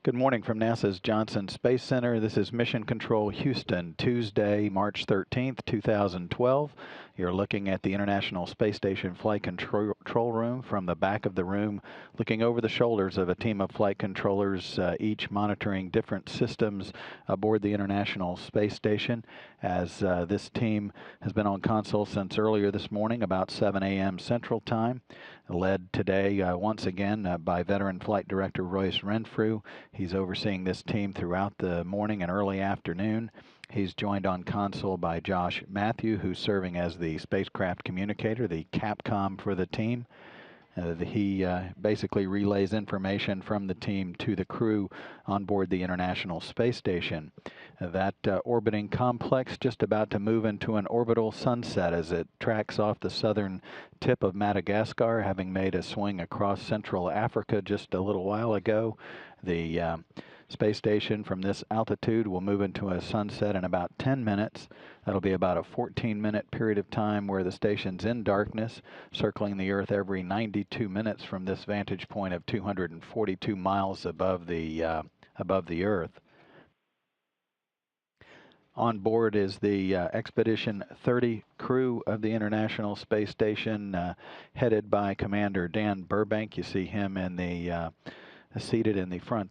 Good morning from NASA's Johnson Space Center. This is Mission Control Houston, Tuesday, March 13th, 2012. You're looking at the International Space Station Flight Control Room from the back of the room, looking over the shoulders of a team of flight controllers, each monitoring different systems aboard the International Space Station. As this team has been on console since earlier this morning, about 7 a.m. Central Time, led today once again by veteran flight director Royce Renfrew. He's overseeing this team throughout the morning and early afternoon. He's joined on console by Josh Matthew, who's serving as the spacecraft communicator, the Capcom for the team. He basically relays information from the team to the crew on board the International Space Station. That orbiting complex just about to move into an orbital sunset as it tracks off the southern tip of Madagascar, having made a swing across Central Africa just a little while ago. The space station from this altitude will move into a sunset in about 10 minutes. That'll be about a 14-minute period of time where the station's in darkness, circling the Earth every 92 minutes from this vantage point of 242 miles above the Earth. On board is the Expedition 30 crew of the International Space Station, headed by Commander Dan Burbank. You see him in the seated in the front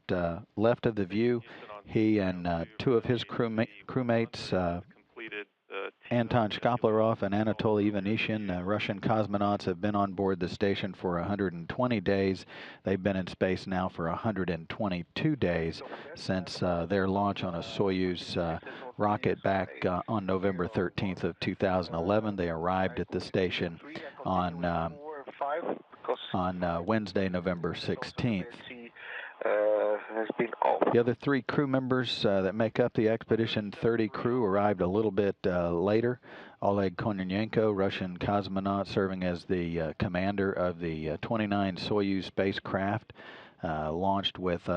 left of the view. He and two of his crewmates, Anton Shkaplerov and Anatoly Ivanishin, Russian cosmonauts, have been on board the station for 120 days. They've been in space now for 122 days since their launch on a Soyuz rocket back on November 13th of 2011. They arrived at the station on Wednesday, November 16th. The other three crew members that make up the Expedition 30 crew arrived a little bit later. Oleg Kononenko, Russian cosmonaut serving as the commander of the 29 Soyuz spacecraft, launched with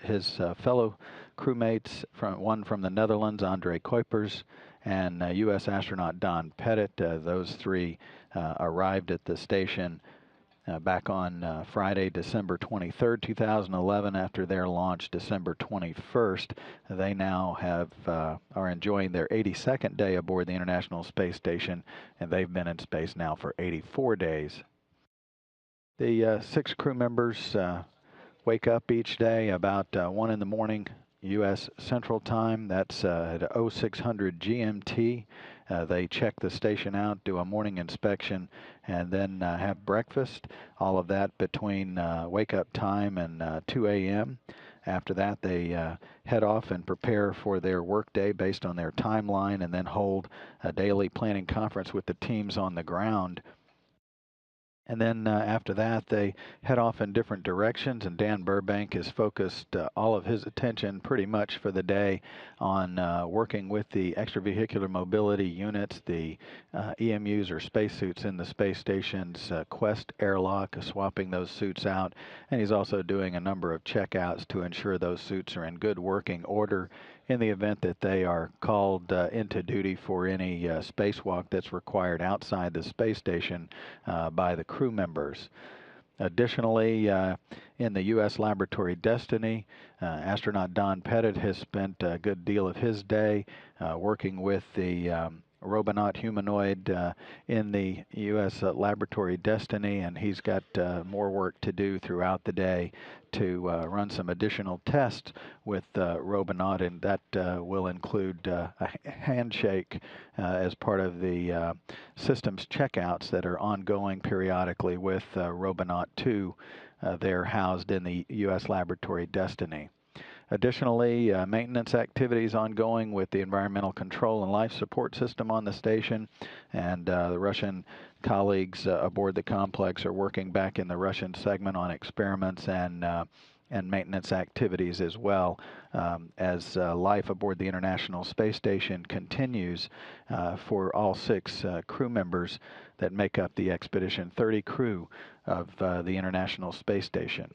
his fellow crewmates, one from the Netherlands, André Kuipers, and U.S. astronaut Don Pettit. Those three arrived at the station back on Friday, December 23rd, 2011, after their launch December 21st. They now are enjoying their 82nd day aboard the International Space Station, and they've been in space now for 84 days. The six crew members wake up each day about 1 in the morning, U.S. Central Time. That's at 0600 GMT. They check the station out, do a morning inspection, and then have breakfast. All of that between wake-up time and 2 a.m. After that, they head off and prepare for their workday based on their timeline, and then hold a daily planning conference with the teams on the ground. And then after that, they head off in different directions, and Dan Burbank has focused all of his attention pretty much for the day on working with the extravehicular mobility units, the EMUs or spacesuits in the space station's Quest airlock, swapping those suits out. And he's also doing a number of checkouts to ensure those suits are in good working order in the event that they are called into duty for any spacewalk that's required outside the space station by the crew members. Additionally, in the U.S. laboratory Destiny, astronaut Don Pettit has spent a good deal of his day working with the Robonaut humanoid in the U.S. Laboratory Destiny, and he's got more work to do throughout the day to run some additional tests with Robonaut, and that will include a handshake as part of the systems checkouts that are ongoing periodically with Robonaut 2. They're housed in the U.S. Laboratory Destiny. Additionally, maintenance activities ongoing with the environmental control and life support system on the station, and the Russian colleagues aboard the complex are working back in the Russian segment on experiments and maintenance activities as well, as life aboard the International Space Station continues for all six crew members that make up the Expedition 30 crew of the International Space Station.